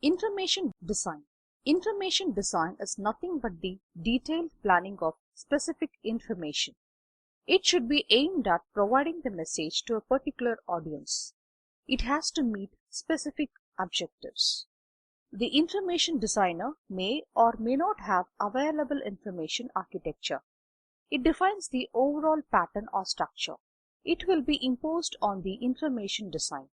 Information design. Information design is nothing but the detailed planning of specific information. It should be aimed at providing the message to a particular audience. It has to meet specific objectives. The information designer may or may not have available information architecture. It defines the overall pattern or structure. It will be imposed on the information design.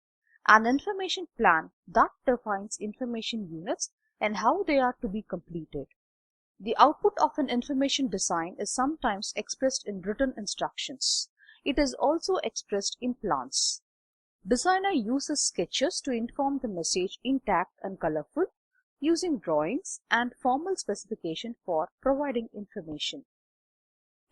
An information plan that defines information units and how they are to be completed. The output of an information design is sometimes expressed in written instructions. It is also expressed in plans. Designer uses sketches to inform the message intact and colorful, using drawings and formal specification for providing information.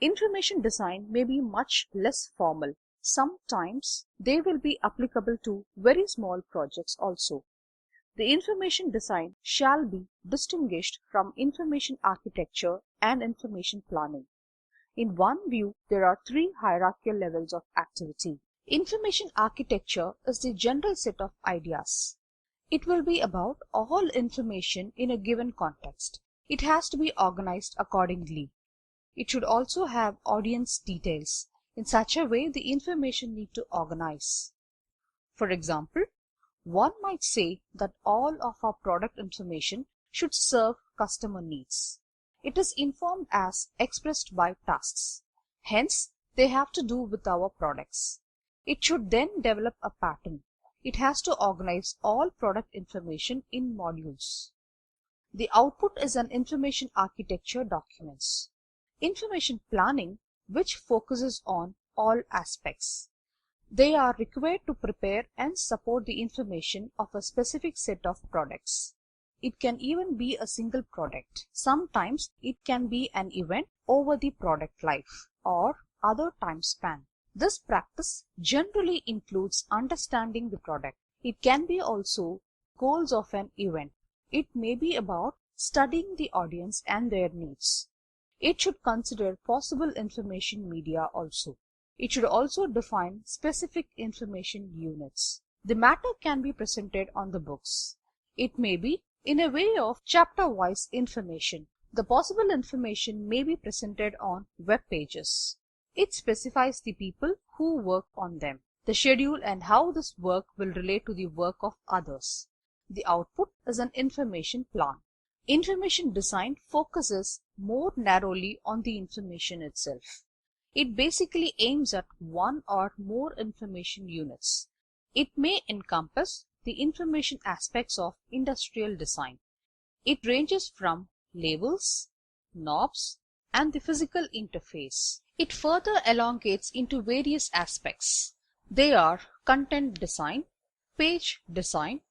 Information design may be much less formal. Sometimes they will be applicable to very small projects also. The information design shall be distinguished from information architecture and information planning. In one view, there are three hierarchical levels of activity. Information architecture is the general set of ideas. It will be about all information in a given context. It has to be organized accordingly. It should also have audience details. In such a way, the information need to organize. For example, one might say that all of our product information should serve customer needs. It is informed as expressed by tasks. Hence, they have to do with our products. It should then develop a pattern. It has to organize all product information in modules. The output is an information architecture documents. Information planning, which focuses on all aspects. They are required to prepare and support the information of a specific set of products. It can even be a single product. Sometimes it can be an event over the product life or other time span. This practice generally includes understanding the product. It can be also goals of an event. It may be about studying the audience and their needs. It should consider possible information media also. It should also define specific information units. The matter can be presented on the books. It may be in a way of chapter-wise information. The possible information may be presented on web pages. It specifies the people who work on them, the schedule and how this work will relate to the work of others. The output is an information plan. Information design focuses more narrowly on the information itself. It basically aims at one or more information units. It may encompass the information aspects of industrial design. It ranges from labels, knobs, and the physical interface. It further elongates into various aspects. They are content design, page design,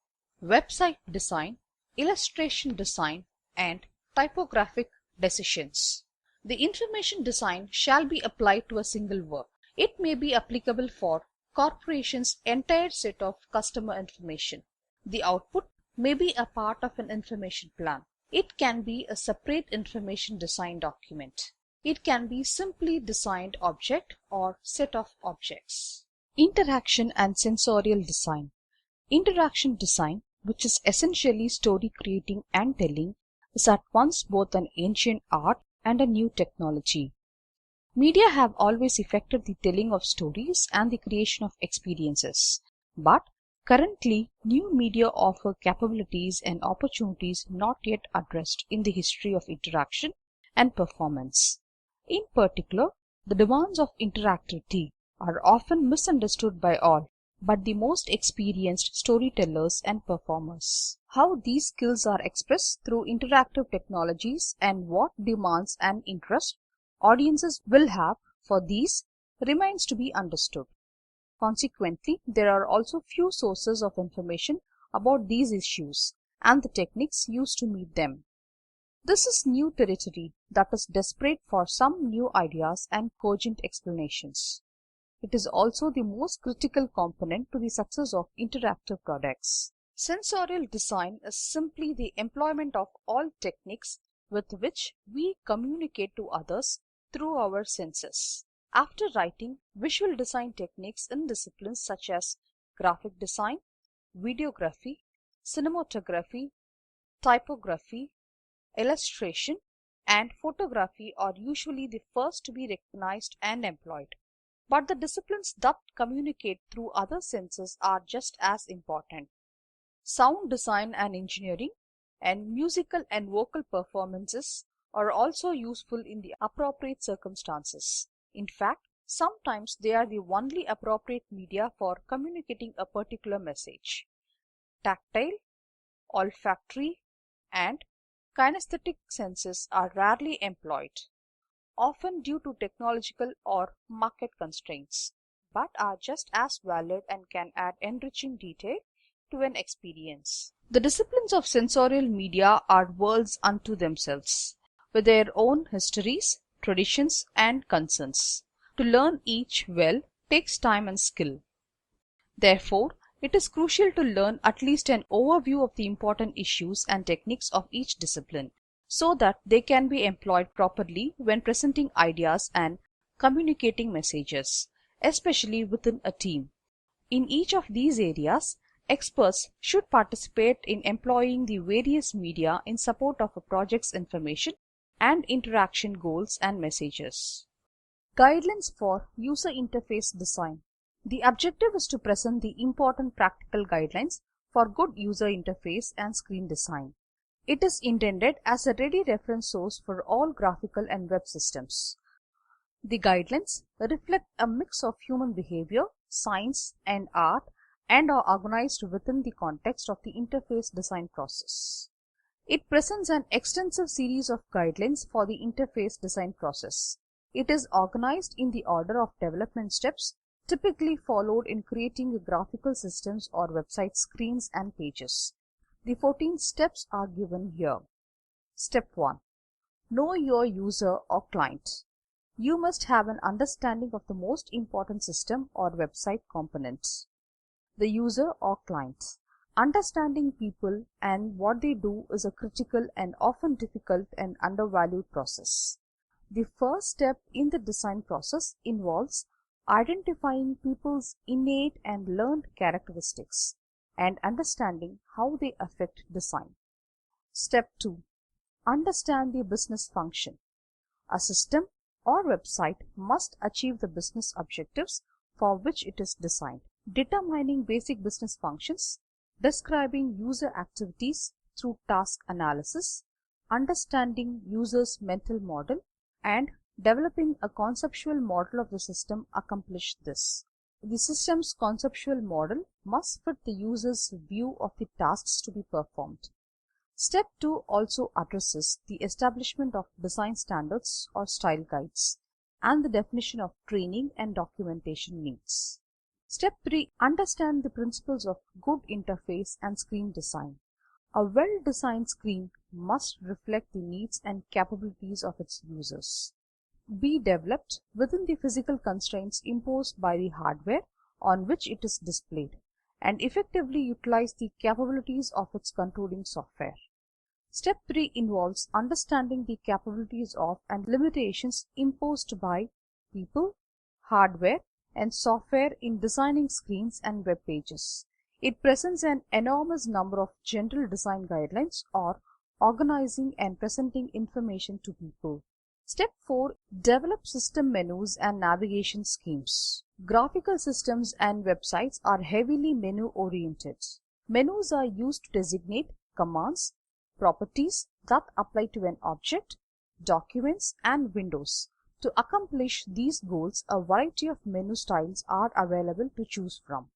website design, illustration design, and typographic decisions. The information design shall be applied to a single work. It may be applicable for corporation's entire set of customer information. The output may be a part of an information plan. It can be a separate information design document. It can be simply designed object or set of objects. Interaction and sensorial design. Interaction design, which is essentially story creating and telling, is at once both an ancient art and a new technology. Media have always affected the telling of stories and the creation of experiences, but currently new media offer capabilities and opportunities not yet addressed in the history of interaction and performance. In particular, the demands of interactivity are often misunderstood by all but the most experienced storytellers and performers. How these skills are expressed through interactive technologies and what demands and interest audiences will have for these remains to be understood. Consequently, there are also few sources of information about these issues and the techniques used to meet them. This is new territory that is desperate for some new ideas and cogent explanations. It is also the most critical component to the success of interactive products. Sensorial design is simply the employment of all techniques with which we communicate to others through our senses. After writing visual design techniques in disciplines such as graphic design, videography, cinematography, Typography, illustration, and photography are usually the first to be recognized and employed. But the disciplines that communicate through other senses are just as important. Sound design and engineering, and musical and vocal performances are also useful in the appropriate circumstances. In fact, sometimes they are the only appropriate media for communicating a particular message. Tactile, olfactory, and kinesthetic senses are rarely employed, often due to technological or market constraints, but are just as valid and can add enriching detail to an experience. The disciplines of sensorial media are worlds unto themselves, with their own histories, traditions, and concerns. To learn each well takes time and skill. Therefore, it is crucial to learn at least an overview of the important issues and techniques of each discipline, so that they can be employed properly when presenting ideas and communicating messages, especially within a team. In each of these areas, experts should participate in employing the various media in support of a project's information and interaction goals and messages. Guidelines for user interface design. The objective is to present the important practical guidelines for good user interface and screen design. It is intended as a ready reference source for all graphical and web systems. The guidelines reflect a mix of human behavior, science, and art, and are organized within the context of the interface design process. It presents an extensive series of guidelines for the interface design process. It is organized in the order of development steps typically followed in creating graphical systems or website screens and pages. The 14 steps are given here. Step 1. Know your user or client. You must have an understanding of the most important system or website components. The user or client. Understanding people and what they do is a critical and often difficult and undervalued process. The first step in the design process involves identifying people's innate and learned characteristics and understanding how they affect design. Step 2. Understand the business function. A system or website must achieve the business objectives for which it is designed. Determining basic business functions, describing user activities through task analysis, understanding users' mental model, and developing a conceptual model of the system accomplish this. The system's conceptual model must fit the user's view of the tasks to be performed. Step 2 also addresses the establishment of design standards or style guides and the definition of training and documentation needs. Step 3. Understand the principles of good interface and screen design. A well-designed screen must reflect the needs and capabilities of its users. Be developed within the physical constraints imposed by the hardware on which it is displayed, and effectively utilize the capabilities of its controlling software. Step 3 involves understanding the capabilities of and limitations imposed by people, hardware, and software in designing screens and web pages. It presents an enormous number of general design guidelines or organizing and presenting information to people. Step 4. Develop system menus and navigation schemes. Graphical systems and websites are heavily menu-oriented. Menus are used to designate commands, properties that apply to an object, documents, and windows. To accomplish these goals, a variety of menu styles are available to choose from.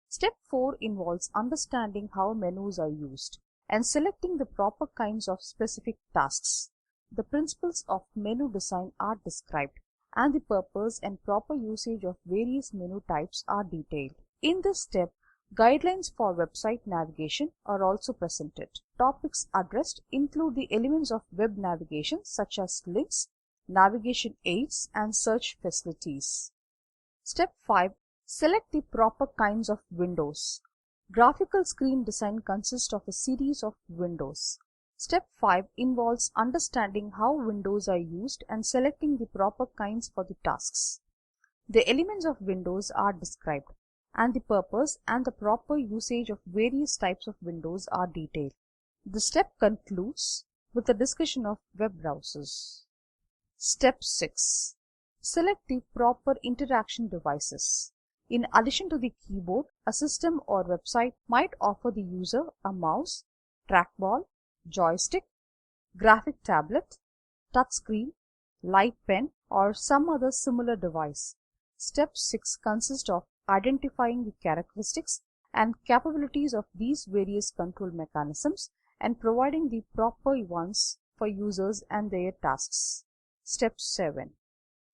Step 4 involves understanding how menus are used and selecting the proper kinds of specific tasks. The principles of menu design are described, and the purpose and proper usage of various menu types are detailed. In this step, guidelines for website navigation are also presented. Topics addressed include the elements of web navigation such as links, navigation aids, and search facilities. Step 5. Select the proper kinds of windows. Graphical screen design consists of a series of windows. Step 5 involves understanding how windows are used and selecting the proper kinds for the tasks. The elements of windows are described, and the purpose and the proper usage of various types of windows are detailed. The step concludes with a discussion of web browsers. Step 6. Select the proper interaction devices. In addition to the keyboard, a system or website might offer the user a mouse, trackball, joystick, graphic tablet, touchscreen, light pen, or some other similar device. Step 6 consists of identifying the characteristics and capabilities of these various control mechanisms and providing the proper ones for users and their tasks. Step 7.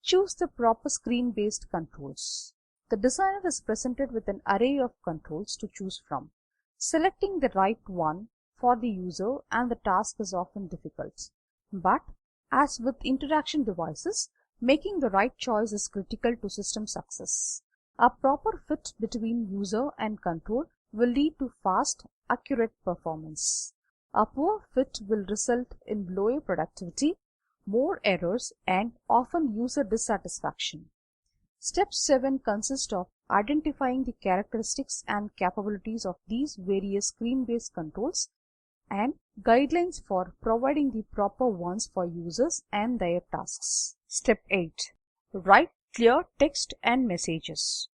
Choose the proper screen-based controls. The designer is presented with an array of controls to choose from. Selecting the right one for the user and the task is often difficult. But, as with interaction devices, making the right choice is critical to system success. A proper fit between user and control will lead to fast, accurate performance. A poor fit will result in lower productivity, more errors, and often user dissatisfaction. Step 7 consists of identifying the characteristics and capabilities of these various screen-based controls and guidelines for providing the proper ones for users and their tasks. Step 8. Write clear text and messages.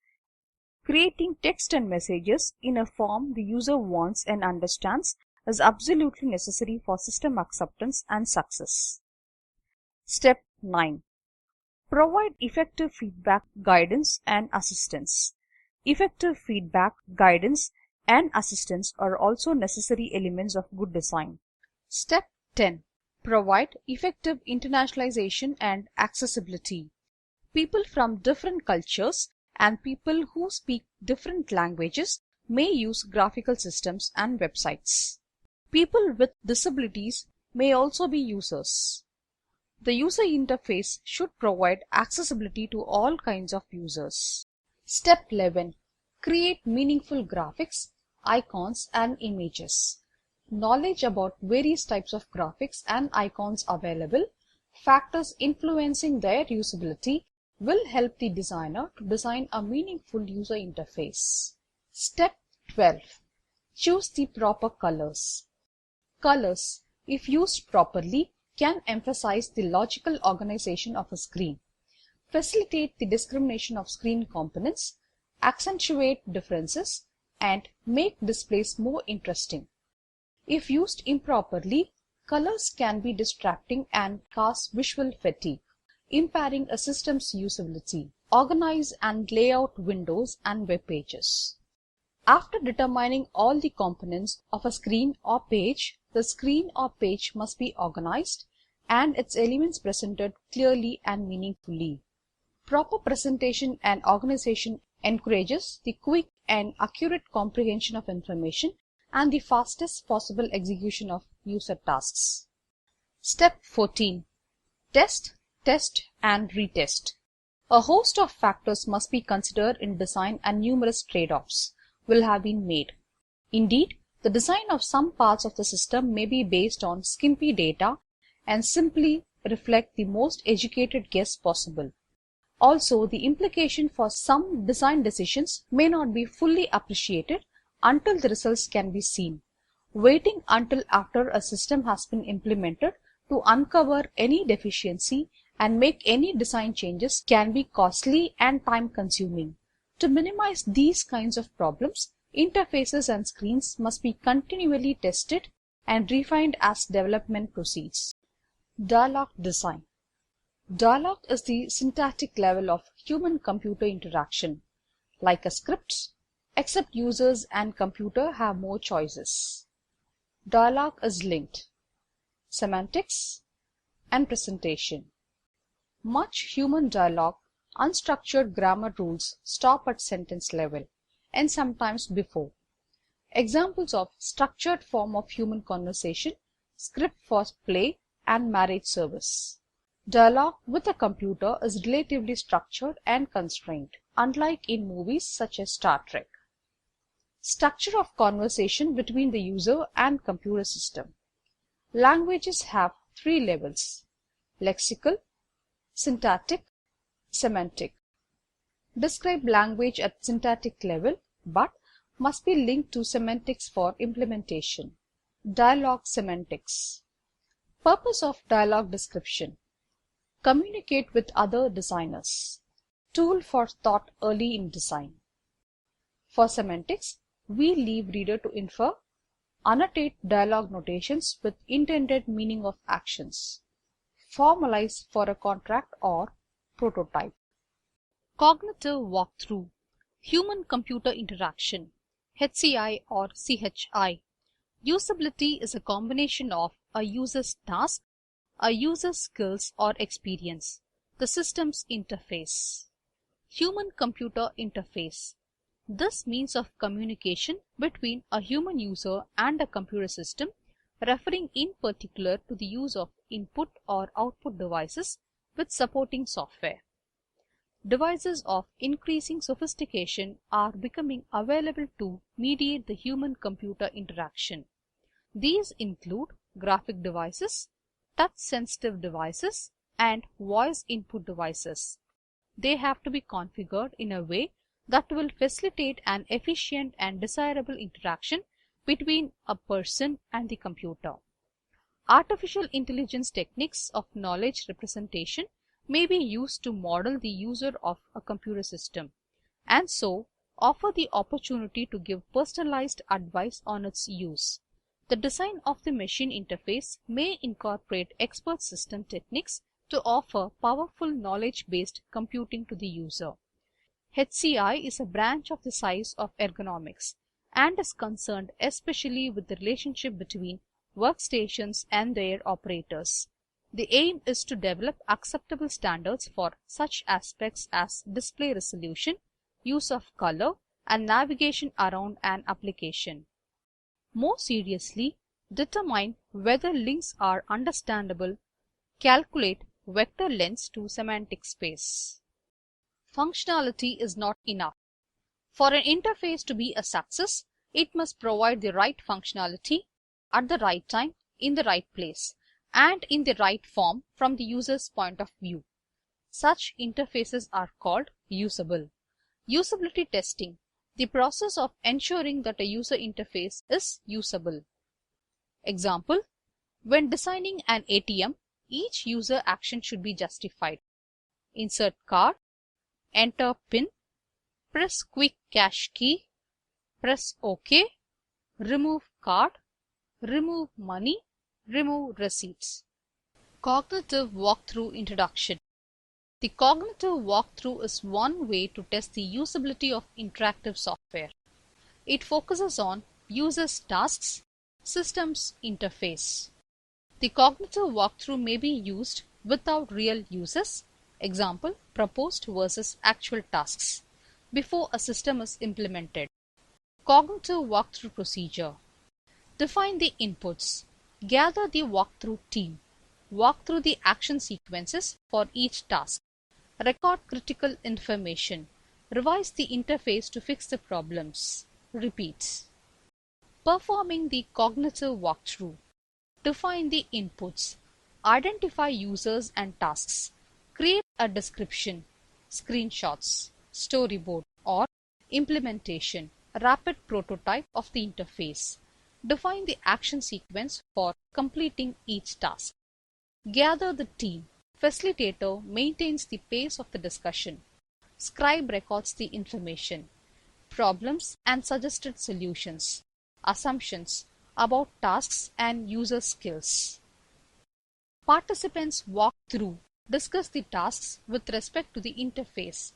Creating text and messages in a form the user wants and understands is absolutely necessary for system acceptance and success. Step 9. Provide effective feedback, guidance, and assistance. Effective feedback, guidance, and assistance are also necessary elements of good design. Step 10. Provide effective internationalization and accessibility. People from different cultures and people who speak different languages may use graphical systems and websites. People with disabilities may also be users. The user interface should provide accessibility to all kinds of users. Step 11. Create meaningful graphics, icons, and images. Knowledge about various types of graphics and icons available, factors influencing their usability, will help the designer to design a meaningful user interface. Step 12. Choose the proper colors. Colors, if used properly, can emphasize the logical organization of a screen, facilitate the discrimination of screen components, accentuate differences, and make displays more interesting. If used improperly, colors can be distracting and cause visual fatigue, impairing a system's usability. Organize and lay out windows and web pages. After determining all the components of a screen or page, the screen or page must be organized and its elements presented clearly and meaningfully. Proper presentation and organization encourages the quick and accurate comprehension of information and the fastest possible execution of user tasks. Step 14. Test, test, and retest. A host of factors must be considered in design and numerous trade-offs will have been made. Indeed, the design of some parts of the system may be based on skimpy data and simply reflect the most educated guess possible. Also, the implication for some design decisions may not be fully appreciated until the results can be seen. Waiting until after a system has been implemented to uncover any deficiency and make any design changes can be costly and time-consuming. To minimize these kinds of problems, interfaces and screens must be continually tested and refined as development proceeds. Dialogue design. Dialogue is the syntactic level of human-computer interaction. Like a script, except users and computer have more choices. Dialogue is linked. Semantics and presentation. Much human dialogue, unstructured grammar rules stop at sentence level and sometimes before. Examples of structured form of human conversation, script for play and marriage service. Dialogue with a computer is relatively structured and constrained, unlike in movies such as Star Trek. Structure of conversation between the user and computer system. Languages have three levels: lexical, syntactic, semantic. Describe language at syntactic level but must be linked to semantics for implementation. Dialogue semantics. Purpose of dialogue description. Communicate with other designers. Tool for thought early in design. For semantics, we leave reader to infer, annotate dialogue notations with intended meaning of actions. Formalize for a contract or prototype. Cognitive walkthrough. Human-computer interaction. HCI or CHI. Usability is a combination of a user's task, a user's skills or experience, the system's interface. Human-computer interface. This means of communication between a human user and a computer system, referring in particular to the use of input or output devices with supporting software. Devices of increasing sophistication are becoming available to mediate the human-computer interaction. These include graphic devices, touch-sensitive devices, and voice input devices. They have to be configured in a way that will facilitate an efficient and desirable interaction between a person and the computer. Artificial intelligence techniques of knowledge representation may be used to model the user of a computer system, and so offer the opportunity to give personalized advice on its use. The design of the machine interface may incorporate expert system techniques to offer powerful knowledge-based computing to the user. HCI is a branch of the science of ergonomics and is concerned especially with the relationship between workstations and their operators. The aim is to develop acceptable standards for such aspects as display resolution, use of color, and navigation around an application. More seriously, determine whether links are understandable, calculate vector lengths to semantic space. Functionality is not enough. For an interface to be a success, it must provide the right functionality at the right time, in the right place, and in the right form from the user's point of view. Such interfaces are called usable. Usability testing, the process of ensuring that a user interface is usable. Example, when designing an ATM, each user action should be justified. Insert card, enter PIN, press quick cache key, press OK, remove card, remove money, remove receipts. Cognitive walkthrough introduction. The cognitive walkthrough is one way to test the usability of interactive software. It focuses on users' tasks, systems interface. The cognitive walkthrough may be used without real users, example, proposed versus actual tasks, before a system is implemented. Cognitive walkthrough procedure. Define the inputs. Gather the walkthrough team. Walk through the action sequences for each task. Record critical information. Revise the interface to fix the problems. Repeat. Performing the cognitive walkthrough. Define the inputs. Identify users and tasks. Create a description, screenshots, storyboard, or implementation, a rapid prototype of the interface. Define the action sequence for completing each task. Gather the team. Facilitator maintains the pace of the discussion. Scribe records the information. Problems and suggested solutions. Assumptions about tasks and user skills. Participants walk through, discuss the tasks with respect to the interface,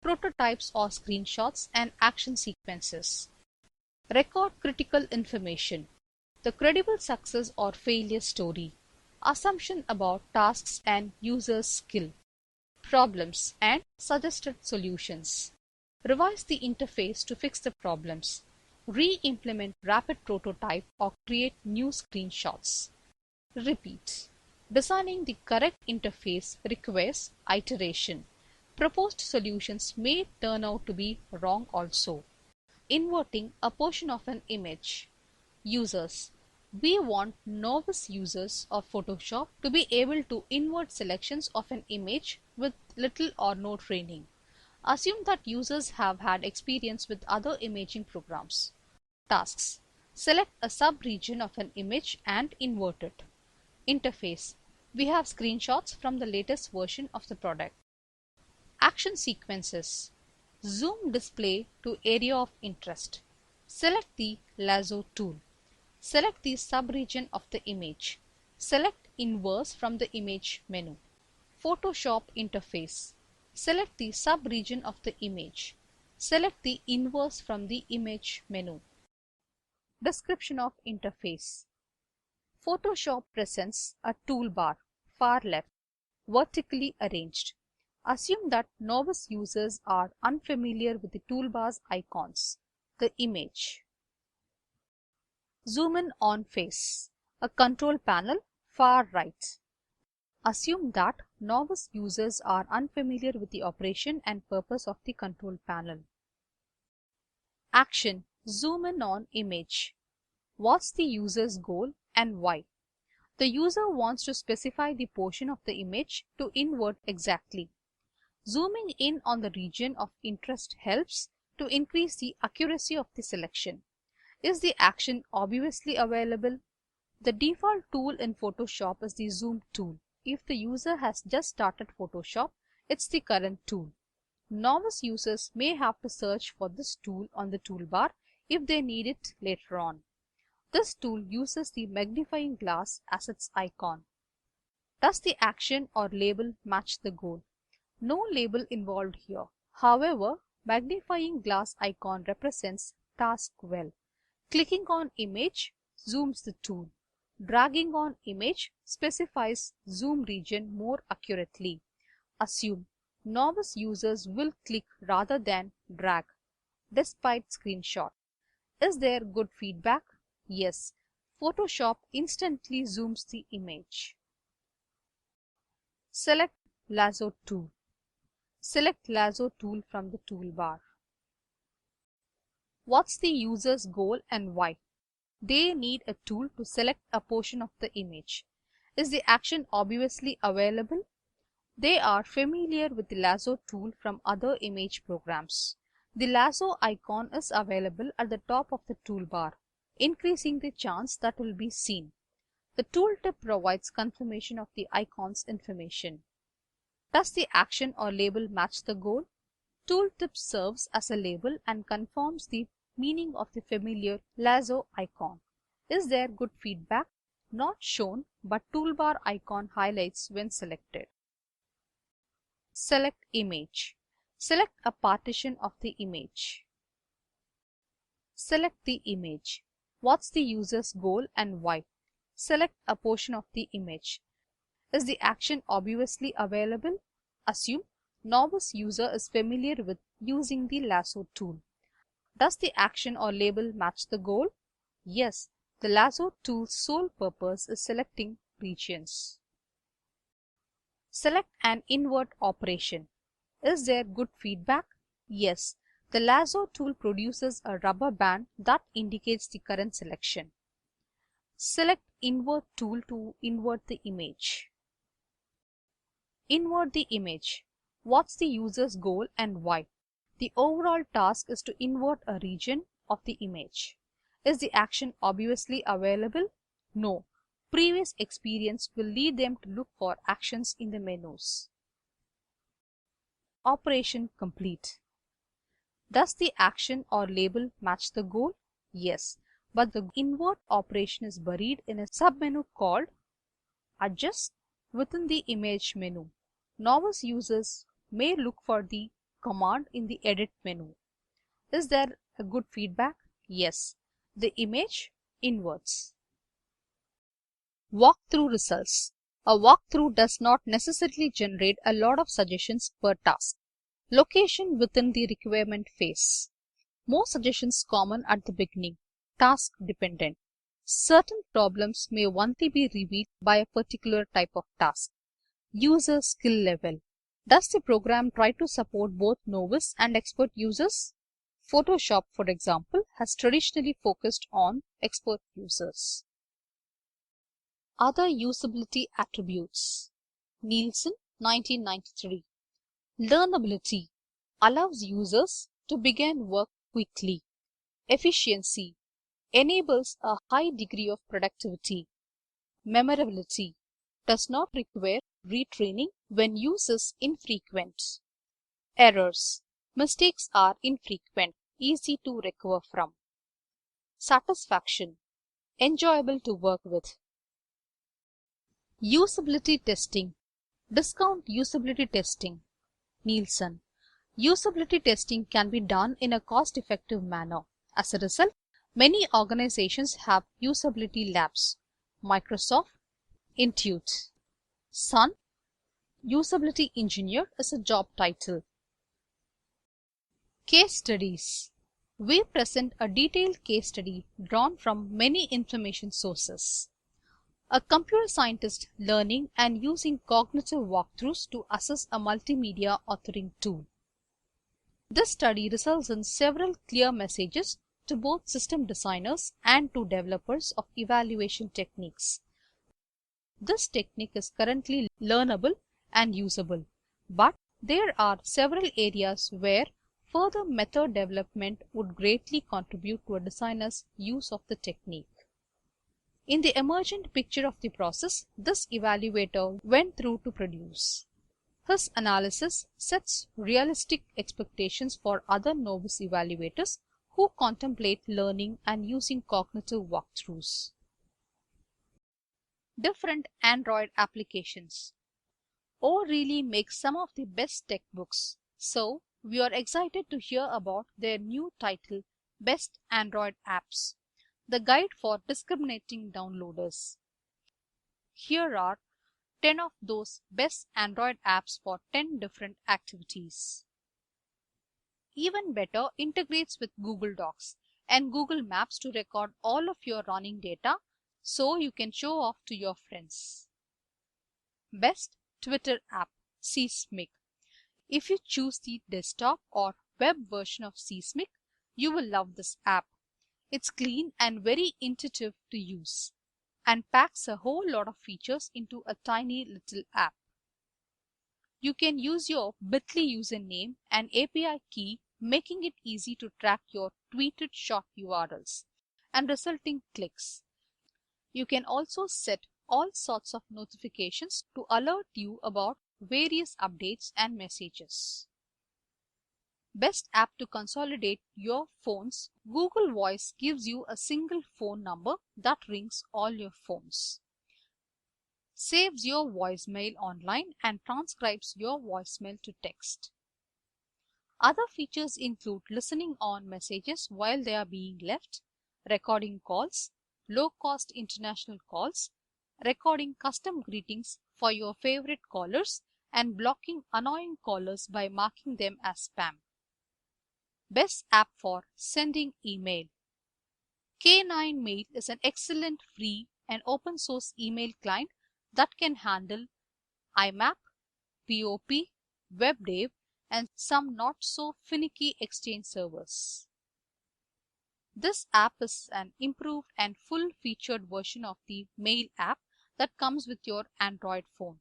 prototypes or screenshots, and action sequences. Record critical information, the credible success or failure story, assumption about tasks and user skill, problems and suggested solutions. Revise the interface to fix the problems. Re-implement rapid prototype or create new screenshots. Repeat. Designing the correct interface requires iteration. Proposed solutions may turn out to be wrong also. Inverting a portion of an image. Users. We want novice users of Photoshop to be able to invert selections of an image with little or no training. Assume that users have had experience with other imaging programs. Tasks. Select a sub-region of an image and invert it. Interface. We have screenshots from the latest version of the product. Action sequences. Zoom display to area of interest. Select the lasso tool. Select the sub-region of the image. Select Inverse from the image menu. Photoshop interface. Select the sub-region of the image. Select the Inverse from the image menu. Description of interface. Photoshop presents a toolbar, far left, vertically arranged. Assume that novice users are unfamiliar with the toolbar's icons. The image. Zoom in on face. A control panel, far right. Assume that novice users are unfamiliar with the operation and purpose of the control panel. Action. Zoom in on image. What's the user's goal and why? The user wants to specify the portion of the image to invert exactly. Zooming in on the region of interest helps to increase the accuracy of the selection. Is the action obviously available? The default tool in Photoshop is the Zoom tool. If the user has just started Photoshop, it's the current tool. Novice users may have to search for this tool on the toolbar if they need it later on. This tool uses the magnifying glass as its icon. Does the action or label match the goal? No label involved here. However, magnifying glass icon represents task well. Clicking on image zooms the tool. Dragging on image specifies zoom region more accurately. Assume novice users will click rather than drag, despite screenshot. Is there good feedback? Yes. Photoshop instantly zooms the image. Select lasso tool. Select lasso tool from the toolbar. What's the user's goal and why? They need a tool to select a portion of the image. Is the action obviously available? They are familiar with the lasso tool from other image programs. The lasso icon is available at the top of the toolbar, increasing the chance that will be seen. The tooltip provides confirmation of the icon's information. Does the action or label match the goal? Tooltip serves as a label and confirms the meaning of the familiar lasso icon. Is there good feedback? Not shown, but toolbar icon highlights when selected. Select image. Select a partition of the image. Select the image. What's the user's goal and why? Select a portion of the image. Is the action obviously available? Assume novice user is familiar with using the lasso tool. Does the action or label match the goal? Yes, the lasso tool's sole purpose is selecting regions. Select an invert operation. Is there good feedback? Yes, the lasso tool produces a rubber band that indicates the current selection. Select invert tool to invert the image. Invert the image. What's the user's goal and why? The overall task is to invert a region of the image. Is the action obviously available? No. Previous experience will lead them to look for actions in the menus. Operation complete. Does the action or label match the goal? Yes, but the invert operation is buried in a submenu called Adjust within the image menu. Novice users may look for the command in the edit menu. Is there a good feedback? Yes, the image inverts. Walkthrough results. A walkthrough does not necessarily generate a lot of suggestions per task. Location within the requirement phase. More suggestions common at the beginning. Task dependent. Certain problems may only be revealed by a particular type of task. User skill level. Does the program try to support both novice and expert users? Photoshop, for example, has traditionally focused on expert users. Other usability attributes. Nielsen, 1993. Learnability allows users to begin work quickly. Efficiency. enables a high degree of productivity. Memorability does not require retraining when use is infrequent. Errors. Mistakes are infrequent, easy to recover from. Satisfaction. Enjoyable to work with. Usability testing. Discount usability testing. Nielsen. Usability testing can be done in a cost-effective manner. As a result, many organizations have usability labs. Microsoft, Intuit. Sun, usability engineer is a job title. Case studies. We present a detailed case study drawn from many information sources. A computer scientist learning and using cognitive walkthroughs to assess a multimedia authoring tool. This study results in several clear messages to both system designers and to developers of evaluation techniques. This technique is currently learnable and usable, but there are several areas where further method development would greatly contribute to a designer's use of the technique. In the emergent picture of the process, this evaluator went through to produce. His analysis sets realistic expectations for other novice evaluators who contemplate learning and using cognitive walkthroughs. Different Android applications. O really makes some of the best tech books, so we are excited to hear about their new title, Best Android Apps, the guide for discriminating downloaders. Here are 10 of those best Android apps for 10 different activities. Even better, integrates with Google Docs and Google Maps to record all of your running data so you can show off to your friends. Best Twitter app, Seismic. If you choose the desktop or web version of Seismic, you will love this app. It's clean and very intuitive to use and packs a whole lot of features into a tiny little app. You can use your Bitly username and API key, making it easy to track your tweeted short URLs and resulting clicks. You can also set all sorts of notifications to alert you about various updates and messages. Best app to consolidate your phones. Google Voice gives you a single phone number that rings all your phones, saves your voicemail online and transcribes your voicemail to text. Other features include listening on messages while they are being left, recording calls, low-cost international calls, recording custom greetings for your favorite callers, and blocking annoying callers by marking them as spam. Best app for sending email. K9 Mail is an excellent free and open source email client that can handle IMAP, POP, WebDAV, and some not so finicky Exchange servers. This app is an improved and full-featured version of the Mail app that comes with your Android phone.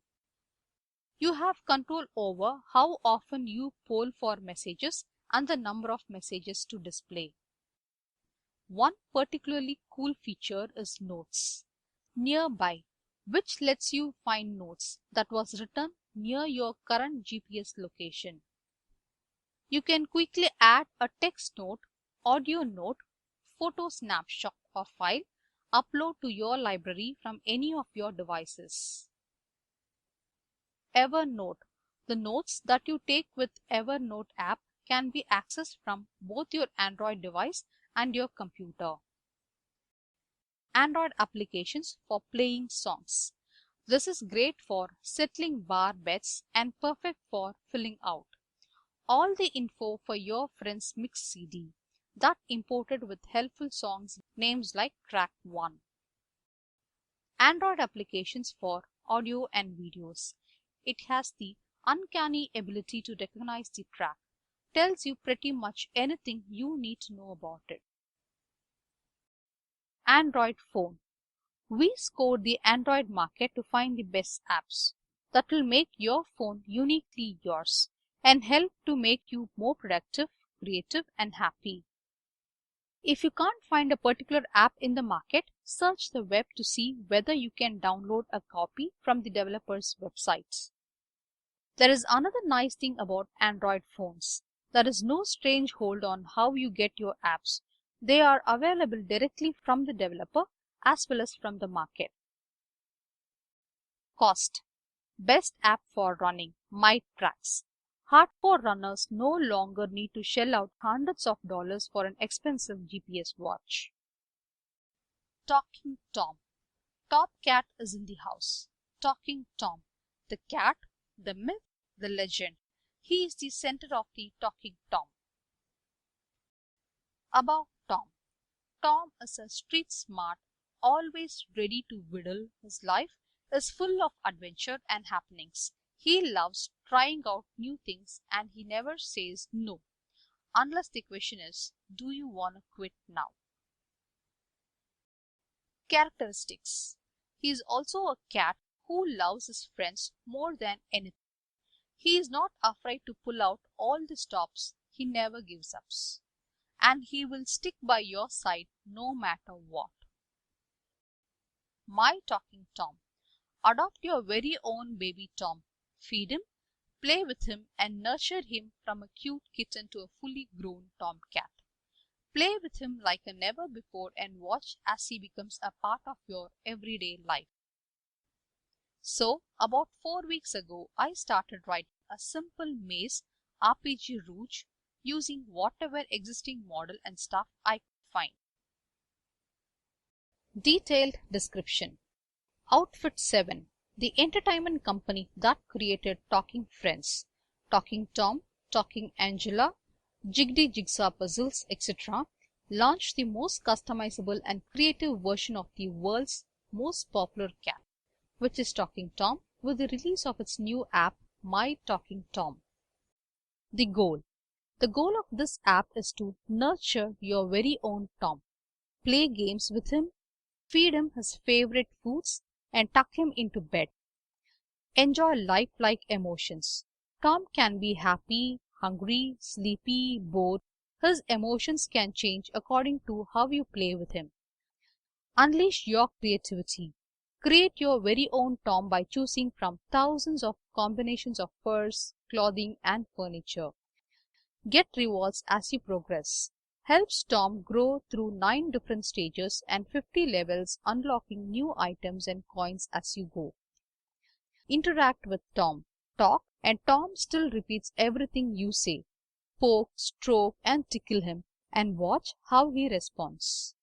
You have control over how often you poll for messages and the number of messages to display. One particularly cool feature is Notes Nearby, which lets you find notes that was written near your current GPS location. You can quickly add a text note, audio note, photo snapshot or file, upload to your library from any of your devices. Evernote. The notes that you take with Evernote app can be accessed from both your Android device and your computer. Android applications for playing songs. This is great for settling bar bets and perfect for filling out. All the info for your friend's mix CD that imported with helpful songs names like Track 1. Android applications for audio and videos. It has the uncanny ability to recognize the track, tells you pretty much anything you need to know about it. Android phone. We scored the Android market to find the best apps that will make your phone uniquely yours and help to make you more productive, creative, and happy. If you can't find a particular app in the market, search the web to see whether you can download a copy from the developer's websites. There is another nice thing about Android phones. There is no strange hold on how you get your apps. They are available directly from the developer as well as from the market. Cost. Best app for running, MyTracks. Hardcore runners no longer need to shell out hundreds of dollars for an expensive GPS watch. Talking Tom. Top cat is in the house. Talking Tom. The cat, the myth, the legend. He is the center of the Talking Tom. About Tom. Tom is a street smart, always ready to whittle. His life is full of adventure and happenings. He loves trying out new things and he never says no. Unless the question is, do you want to quit now? Characteristics. He is also a cat who loves his friends more than anything. He is not afraid to pull out all the stops. He never gives up. And he will stick by your side no matter what. My Talking Tom. Adopt your very own baby Tom. Feed him, play with him and nurture him from a cute kitten to a fully grown tomcat. Play with him like a never before and watch as he becomes a part of your everyday life. So, about 4 weeks ago, I started writing a simple maze RPG Rouge using whatever existing model and stuff I could find. Detailed description. Outfit 7. The entertainment company that created Talking Friends, Talking Tom, Talking Angela, Jiggly Jigsaw Puzzles, etc. launched the most customizable and creative version of the world's most popular cat, which is Talking Tom, with the release of its new app, My Talking Tom. The goal. The goal of this app is to nurture your very own Tom, play games with him, feed him his favorite foods, and tuck him into bed. Enjoy lifelike emotions. Tom can be happy, hungry, sleepy, bored. His emotions can change according to how you play with him. Unleash your creativity. Create your very own Tom by choosing from thousands of combinations of furs, clothing, and furniture. Get rewards as you progress. Helps Tom grow through 9 different stages and 50 levels, unlocking new items and coins as you go. Interact with Tom. Talk, and Tom still repeats everything you say. Poke, stroke, and tickle him, and watch how he responds.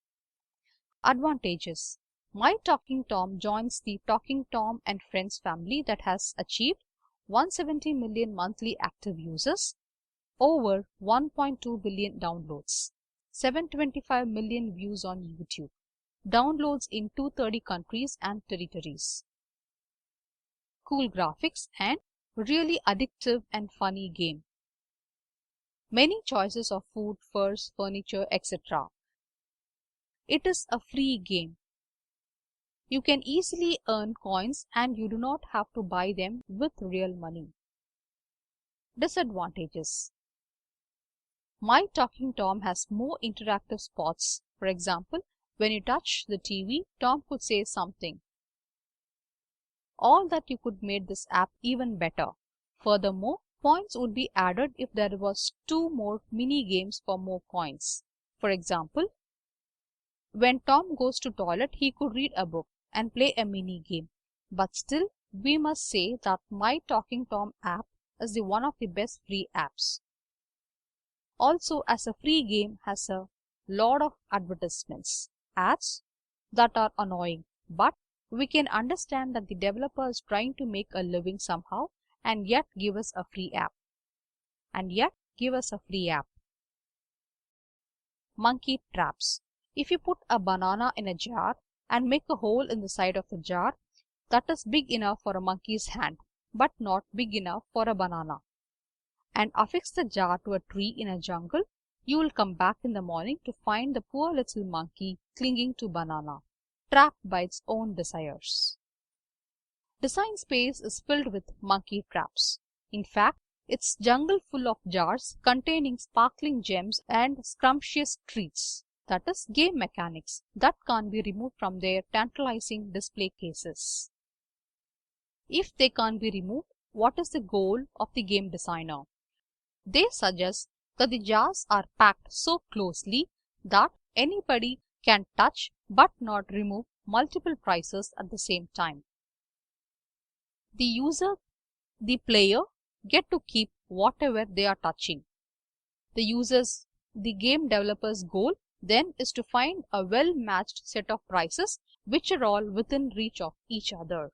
Advantages. My Talking Tom joins the Talking Tom and Friends family that has achieved 170 million monthly active users, over 1.2 billion downloads, 725 million views on YouTube, downloads in 230 countries and territories. Cool graphics and really addictive and funny game. Many choices of food, furs, furniture, etc. It is a free game. You can easily earn coins and you do not have to buy them with real money. Disadvantages. My Talking Tom has more interactive spots. For example, when you touch the TV, Tom could say something. All that you could make this app even better. Furthermore, points would be added if there was 2 more mini games for more coins. For example, when Tom goes to toilet, he could read a book and play a mini game. But still, we must say that My Talking Tom app is one of the best free apps. Also, as a free game has a lot of advertisements, ads that are annoying, but we can understand that the developer is trying to make a living somehow and yet give us a free app. Monkey traps. If you put a banana in a jar and make a hole in the side of the jar that is big enough for a monkey's hand but not big enough for a banana, and affix the jar to a tree in a jungle, you will come back in the morning to find the poor little monkey clinging to banana, trapped by its own desires. Design space is filled with monkey traps. In fact, it's jungle full of jars containing sparkling gems and scrumptious treats. that is game mechanics that can't be removed from their tantalizing display cases. If they can't be removed, what is the goal of the game designer? They suggest that the jars are packed so closely that anybody can touch but not remove multiple prizes at the same time. The player get to keep whatever they are touching. The game developer's goal then is to find a well-matched set of prizes which are all within reach of each other.